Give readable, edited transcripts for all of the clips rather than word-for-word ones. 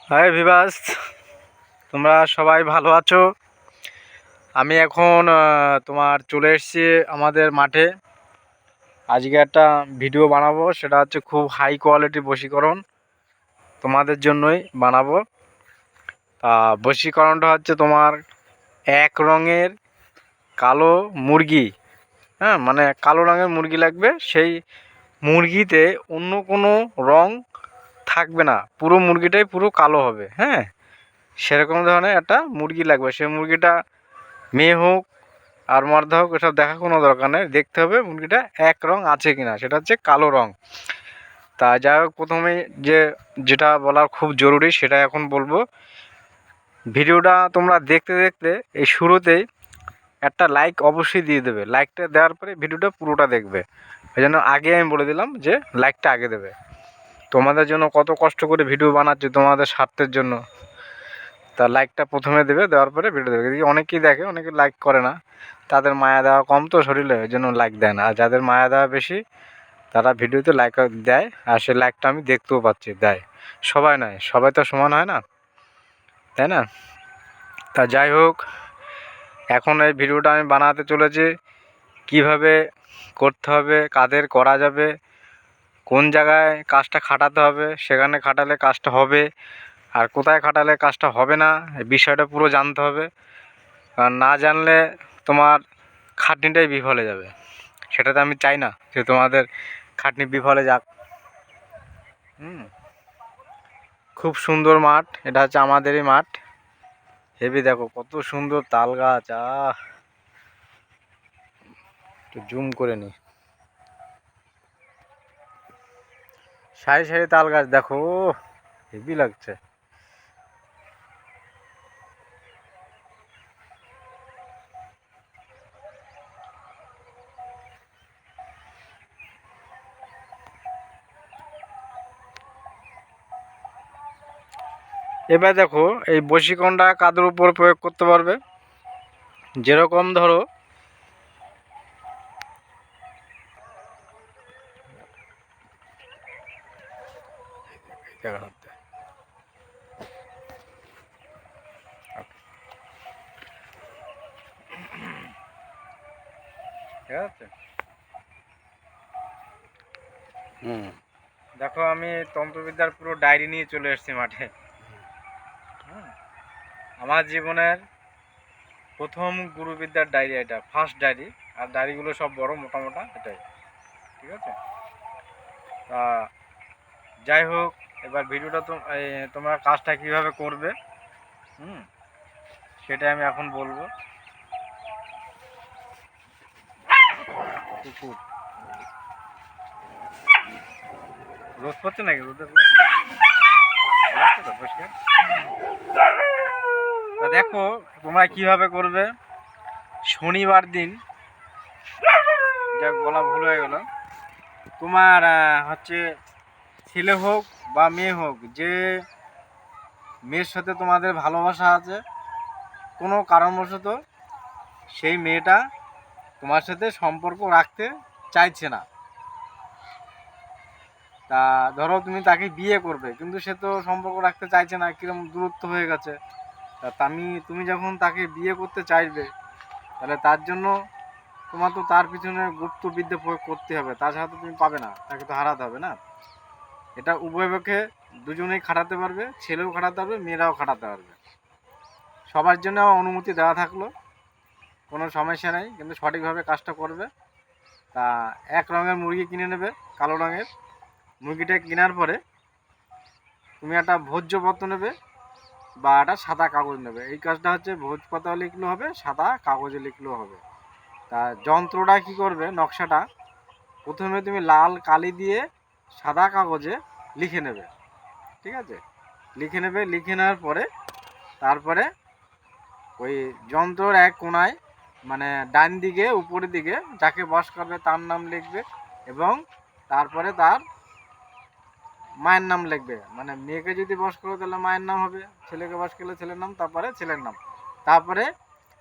High Vivas, তোমরা সবাই ভালো আছো? আমি এখন তোমার চলে এসেছি আমাদের মাঠে। আজকে একটা ভিডিও বানাবো, সেটা হচ্ছে খুব হাই কোয়ালিটি বশীকরণ তোমাদের জন্যই বানাবো। তা বশীকরণটা হচ্ছে তোমার এক রঙের কালো মুরগি। হ্যাঁ, মানে কালো রঙের মুরগি লাগবে। সেই মুরগিতে অন্য কোনো রং থাকবে না, পুরো মুরগিটাই পুরো কালো হবে। হ্যাঁ, সেরকম ধরনের একটা মুরগি লাগবে। সেই মুরগিটা মেয়ে হোক আর মর্দা হোক, এসব দেখা কোনো দরকার নেই, দেখতে হবে মুরগিটা এক রং আছে কিনা, সেটা হচ্ছে কালো রং। তা যাই হোক, প্রথমে যেটা বলার খুব জরুরি সেটা এখন বলবো। ভিডিওটা তোমরা দেখতে দেখতে এই শুরুতেই একটা লাইক অবশ্যই দিয়ে দেবে। লাইকটা দেওয়ার পরে ভিডিওটা পুরোটা দেখবে। এই জন্য আগে আমি বলে দিলাম যে লাইকটা আগে দেবে। তোমাদের জন্য কত কষ্ট করে ভিডিও বানাচ্ছি, তোমাদের স্বার্থের জন্য। তা লাইকটা প্রথমে দেবে, দেওয়ার পরে ভিডিও দেবে। অনেকেই দেখে, অনেকে লাইক করে না, তাদের মায়া দেওয়া কম তো শরীরে, ওই জন্য লাইক দেয় না। আর যাদের মায়া দেওয়া বেশি তারা ভিডিওতে লাইক দেয়, আর সেই লাইকটা আমি দেখতেও পাচ্ছি দেয়। সবাই নয়, সবাই তো সমান হয় না, তাই না? তা যাই হোক, এখন এই ভিডিওটা আমি বানাতে চলেছি। কিভাবে করতে হবে, কাদের করা যাবে, কোন জায়গায় কাজটা খাটাতে হবে, সেখানে খাটালে কাজটা হবে, আর কোথায় খাটালে কাজটা হবে না, এই বিষয়টা পুরো জানতে হবে। আর না জানলে তোমার খাটনিটাই বিফলে যাবে। সেটা তো আমি চাই না যে তোমাদের খাটনি বিফলে যাক। খুব সুন্দর মাঠ, এটা হচ্ছে আমাদেরই মাঠ। হেবি, দেখো কত সুন্দর তাল গাছ। একটু জুম করে নি, সারি সারি তাল গাছ দেখো, হেবি লাগছে। এবার দেখো, এই বশীকরণটা কাদের উপর প্রয়োগ করতে পারবে। যেরকম ধরো, ঠিক আছে। দেখো, আমি তন্ত্রবিদ্যার পুরো ডায়েরি নিয়ে চলে এসেছি মাঠে। আমার জীবনের প্রথম গুরুবিদ্যার ডায়েরি এটা, ফার্স্ট ডায়েরি। আর ডায়েরিগুলো সব বড় মোটা মোটা, এটাই। ঠিক আছে। তা যাই হোক, এবার ভিডিওটা তোমরা কাজটা কিভাবে করবে সেটা আমি এখন বলবো। কুকুর রোদ পড়ছে নাকি? রোদের পরিষ্কার। তা দেখো, তোমরা কিভাবে করবে। শনিবার দিন, যাক বলা ভুল হয়ে গেল, তোমার হচ্ছে ছেলে হোক বা মেয়ে হোক, যে মেয়ের সাথে তোমাদের ভালোবাসা আছে, কোনো কারণবশত সেই মেয়েটা তোমার সাথে সম্পর্ক রাখতে চাইছে না। তা ধরো তুমি তাকে বিয়ে করবে, কিন্তু সে তো সম্পর্ক রাখতে চাইছে না, কিরকম দূরত্ব হয়ে গেছে। তা তুমি যখন তাকে বিয়ে করতে চাইবে, তাহলে তার জন্য তোমার তো তার পিছনে গুপ্ত বিদ্যা প্রয়োগ করতে হবে, তাছাড়া তো তুমি পাবে না, তাকে তো হারাতে হবে না। এটা উভয় পক্ষে দুজনেই খাটাতে পারবে, ছেলেও খাটাতে পারবে, মেয়েরাও খাটাতে পারবে। সবার জন্য আমার অনুমতি দেওয়া থাকলো, কোনো সমস্যা নেই, কিন্তু সঠিকভাবে কাজটা করবে। তা এক রঙের মুরগি কিনে নেবে, কালো রঙের মুরগিটা কেনার পরে তুমি একটা ভোজ্যপত্র নেবে বা একটা সাদা কাগজ নেবে। এই কাজটা হচ্ছে ভোজপত্র লিখলেও হবে, সাদা কাগজে লিখলেও হবে। তা যন্ত্রটা কি করবে, নকশাটা প্রথমে তুমি লাল কালি দিয়ে সাদা কাগজে লিখে নেবে। ঠিক আছে, লিখে নেবে। লিখে নেওয়ার পরে তারপরে ওই যন্ত্রর এক কোণায়, মানে ডান দিকে উপরের দিকে, যাকে বশ করবে তার নাম লিখবে, এবং তারপরে তার মায়ের নাম লিখবে। মানে মেয়েকে যদি বশ করো তাহলে মায়ের নাম হবে, ছেলেকে বশ করলে ছেলের নাম, তারপরে ছেলের নাম। তারপরে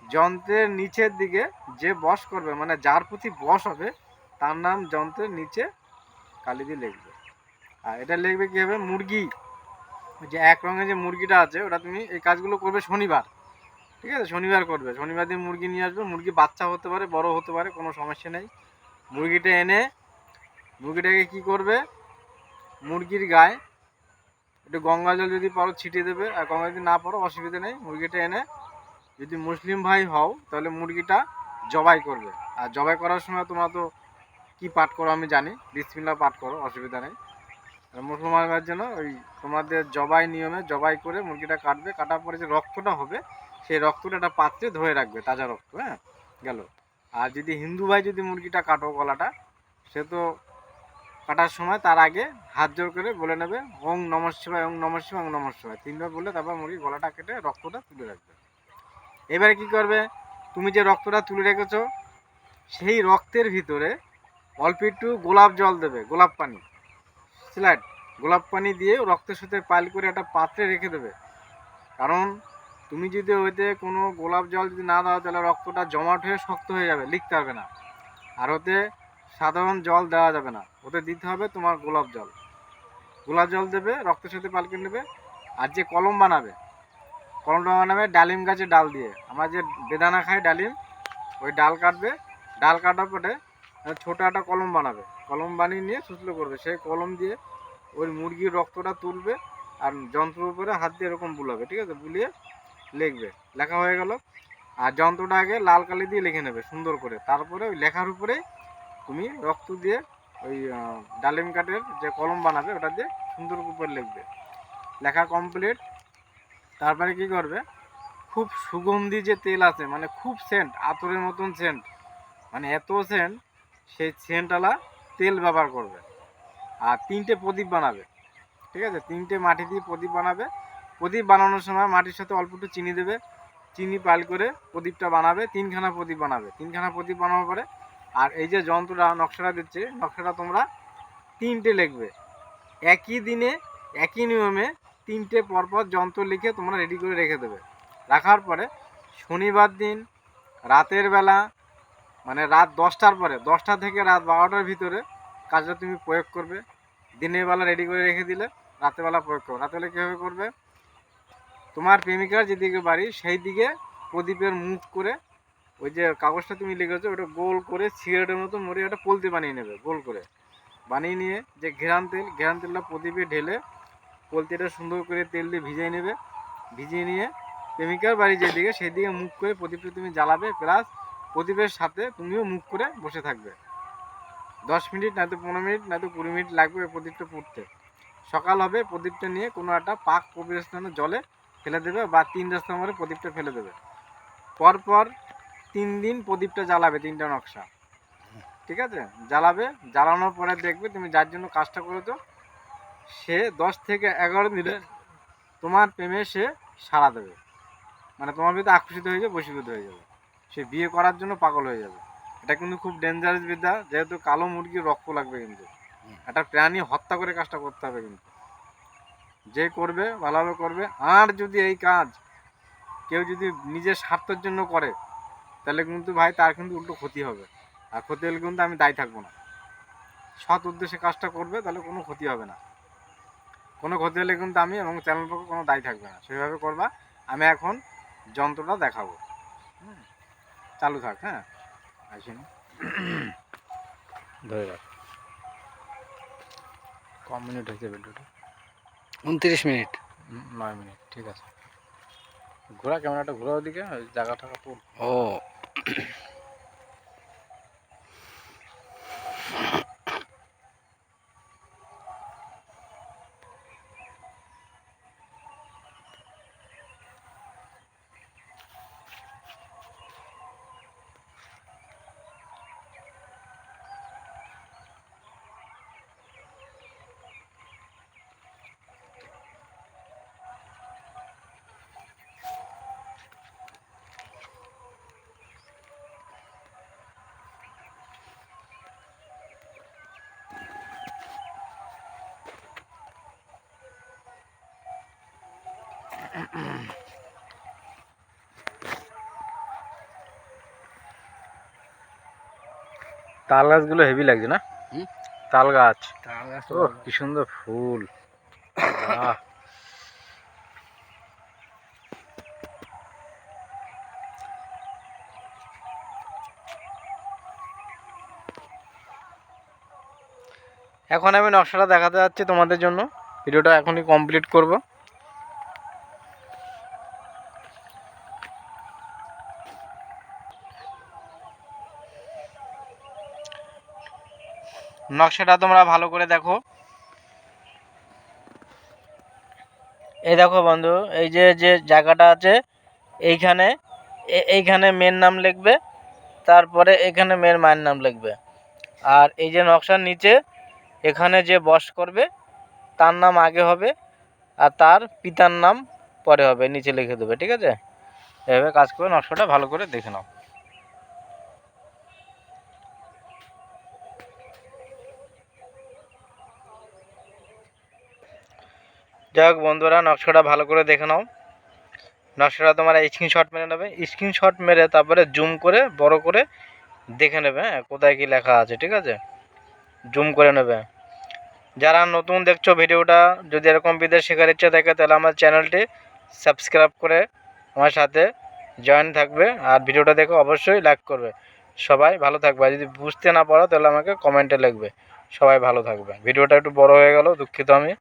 যন্ত্রের নিচের দিকে যে বশ করবে, মানে যার প্রতি বশ হবে, তার নাম যন্ত্রের নিচে কালি দিয়ে লিখবে। আর এটা লিখবে কী হবে, মুরগি। ওই যে এক রঙের যে মুরগিটা আছে ওটা তুমি এই কাজগুলো করবে শনিবার, ঠিক আছে? শনিবার করবে, শনিবার দিন মুরগি নিয়ে আসবে। মুরগি বাচ্চা হতে পারে, বড় হতে পারে, কোনো সমস্যা নেই। মুরগিটা এনে মুরগিটাকে কি করবে, মুরগির গায়ে একটু গঙ্গা জল যদি পারো ছিটিয়ে দেবে, আর গঙ্গা যদি না পারো অসুবিধা নেই। মুরগিটা এনে যদি মুসলিম ভাই হও তাহলে মুরগিটা জবাই করবে। আর জবাই করার সময় তোমরা তো কী পাঠ করো আমি জানি, বিসমিল্লাহ পাঠ করো, অসুবিধা নেই। আর মুসলমানদের জন্য ওই তোমাদের জবাই নিয়মে জবাই করে মুরগিটা কাটবে। কাটার পরে যে রক্তটা হবে সেই রক্তটা একটা পাত্রে ধরে রাখবে, তাজা রক্ত, হ্যাঁ গেল। আর যদি হিন্দু ভাই যদি মুরগিটা কাটো গলাটা, সে তো কাটার সময় তার আগে হাত জোর করে বলে নেবে ওং নমঃ শিবায়, ওং নমঃ শিবায়, ওং নমঃ শিবায়, তিনবার বললে তারপর মুরগির গলাটা কেটে রক্তটা তুলে রাখবে। এবারে কি করবে, তুমি যে রক্তটা তুলে রেখেছো সেই রক্তের ভিতরে অল্প একটু গোলাপ জল দেবে, গোলাপ পানি স্লাইড, গোলাপ পানি দিয়ে রক্তের সাথে পাইল করে একটা পাত্রে রেখে দেবে। কারণ তুমি যদি ওইতে কোনো গোলাপ জল যদি না দাও তাহলে রক্তটা জমাট হয়ে শক্ত হয়ে যাবে, লিখতে পারবে না। আর ওতে সাধারণ জল দেওয়া যাবে না, ওতে দিতে হবে তোমার গোলাপ জল। গোলাপ জল দেবে, রক্তের সাথে পালকে নেবে। আর যে কলম বানাবে, কলমটা বানাবে ডালিম গাছের ডাল দিয়ে। আমরা যে বেদানা খাই ডালিম, ওই ডাল কাটবে, ডাল কাটার পরে ছোটো একটা কলম বানাবে, কলম বানিয়ে নিয়ে সুতলো করবে। সেই কলম দিয়ে ওই মুরগির রক্তটা তুলবে আর যন্ত্রের উপরে হাত দিয়ে এরকম বুলাবে, ঠিক আছে? বুলিয়ে লিখবে, লেখা হয়ে গেল। আর যন্ত্রটা আগে লাল কালি দিয়ে লিখে নেবে সুন্দর করে। তারপরে ওই লেখার উপরে তুমি রক্ত দিয়ে ওই ডালিম কাঠের যে কলম বানাবে ওটা দিয়ে সুন্দর করে লিখবে। লেখা কমপ্লিট। তারপরে কি করবে, খুব সুগন্ধি যে তেল আছে, মানে খুব সেন্ট, আতরের মতন সেন্ট, মানে এত সেন্ট, সেই সেন্টওয়ালা তেল ব্যবহার করবে। আর 3টে প্রদীপ বানাবে, ঠিক আছে? 3টে মাটি দিয়ে প্রদীপ বানাবে। প্রদীপ বানানোর সময় মাটির সাথে অল্প একটু চিনি দেবে, চিনি পাল করে প্রদীপটা বানাবে। 3খানা প্রদীপ বানাবে, 3খানা প্রদীপ বানানোর পরে আর এই যে যন্ত্রটা নকশাটা দিচ্ছে, নকশাটা তোমরা 3টে লিখবে একই দিনে, একই নিয়মে 3টে পরপর যন্ত্র লিখে তোমরা রেডি করে রেখে দেবে। রাখার পরে শনিবার দিন রাতের বেলা, মানে রাত 10টার পরে, 10টা থেকে রাত 12টার ভিতরে কাজটা তুমি প্রয়োগ করবে। দিনের বেলা রেডি করে রেখে দিলে রাতেরবেলা প্রয়োগ করবে। রাতেরবেলা কীভাবে করবে, তোমার প্রেমিকার যেদিকে বাড়ি সেই দিকে প্রদীপের মুখ করে ওই যে কাগজটা তুমি লিখেছো ওটা গোল করে সিগারেটের মতো মরে একটা পলতি বানিয়ে নেবে, গোল করে বানিয়ে নিয়ে যে ঘেরান তেলটা প্রদীপে ঢেলে পলতিটা সুন্দর করে তেল দিয়ে ভিজিয়ে নেবে। ভিজিয়ে নিয়ে প্রেমিকার বাড়ি যেদিকে সেই দিকে মুখ করে প্রদীপটা তুমি জ্বালাবে, প্লাস প্রদীপের সাথে তুমিও মুখ করে বসে থাকবে। 10 মিনিট নয়তো 15 মিনিট নয়তো 20 মিনিট লাগবে প্রদীপটা পুড়তে। সকাল হবে, প্রদীপটা নিয়ে কোনো একটা পাক পবিত্র স্থানে জলে ফেলে দেবে বা 3 রাস্তা মরে প্রদীপটা ফেলে দেবে। পরপর 3 দিন প্রদীপটা জ্বালাবে, 3টা নকশা, ঠিক আছে? জ্বালাবে, জ্বালানোর পরে দেখবে তুমি যার জন্য কাজটা করেছো সে 10 থেকে 11 দিনে তোমার প্রেমে সে সাড়া দেবে, মানে তোমার ভিতরে আকর্ষিত হয়ে যাবে, বশীভূত হয়ে যাবে, সে বিয়ে করার জন্য পাগল হয়ে যাবে। এটা কিন্তু খুব ডেঞ্জারাস বিদ্যা, যেহেতু কালো মুরগির রক্ত লাগবে, কিন্তু একটা প্রাণী হত্যা করে কাজটা করতে হবে। কিন্তু যে করবে ভালোভাবে করবে। আর যদি এই কাজ কেউ যদি নিজের স্বার্থের জন্য করে তাহলে কিন্তু ভাই তার কিন্তু উল্টো ক্ষতি হবে। আর ক্ষতি হলে কিন্তু আমি দায়ী থাকবো না। সৎ উদ্দেশ্যে কাজটা করবে তাহলে কোনো ক্ষতি হবে না, কোনো ক্ষতি হলে কিন্তু আমি এবং চ্যানেল পক্ষে কোনো দায়ী থাকবে না। সেভাবে করবা। আমি এখন যন্ত্রটা দেখাবো, চালু থাক, হ্যাঁ আসেন ধরে রাখ। কম মিনিট হয়েছে ভিডিওটা? 29 মিনিট, 9 মিনিট, ঠিক আছে। ঘোরা, ক্যামেরাটা ঘোরার দিকে, জায়গা টাকা তো। ও তাল গাছগুলো হেভি লাগছে না? তাল গাছ, তাল গাছ ও কি সুন্দর ফুল। এখন আমি নকশাটা দেখাতে যাচ্ছি তোমাদের জন্য। ভিডিওটা এখনই কমপ্লিট করব। নকশাটা তোমরা ভালো করে দেখো। এই দেখো বন্ধু, এই যে যে জায়গাটা আছে এইখানে এইখানে মেন নাম লিখবে, তারপরে এখানে মেন মায়ের নাম লিখবে। আর এই যে নকশার নিচে এখানে যে বস করবে তার নাম আগে হবে আর তার পিতার নাম পরে হবে, নিচে লিখে দেবে। ঠিক আছে, এভাবে কাজ করে নকশাটা ভালো করে দেখে নাও। যাই হোক বন্ধুরা, নকশাটা ভালো করে দেখে নাও। নকশাটা তোমরা স্ক্রিনশট মেরে নেবে, স্ক্রিনশট মেরে তারপরে জুম করে বড় করে দেখে নেবে, হ্যাঁ কোথায় কি লেখা আছে। ঠিক আছে, জুম করে নেবে। যারা নতুন দেখছো ভিডিওটা, যদি এরকম বিদেশ শেখার ইচ্ছা থাকে তাহলে আমার চ্যানেলটি সাবস্ক্রাইব করে আমার সাথে জয়েন থাকবে। আর ভিডিওটা দেখে অবশ্যই লাইক করবে। সবাই ভালো থাকবে। আর যদি বুঝতে না পারো তাহলে আমাকে কমেন্টে লিখবে। সবাই ভালো থাকবে। ভিডিওটা একটু বড় হয়ে গেল, দুঃখিত আমি।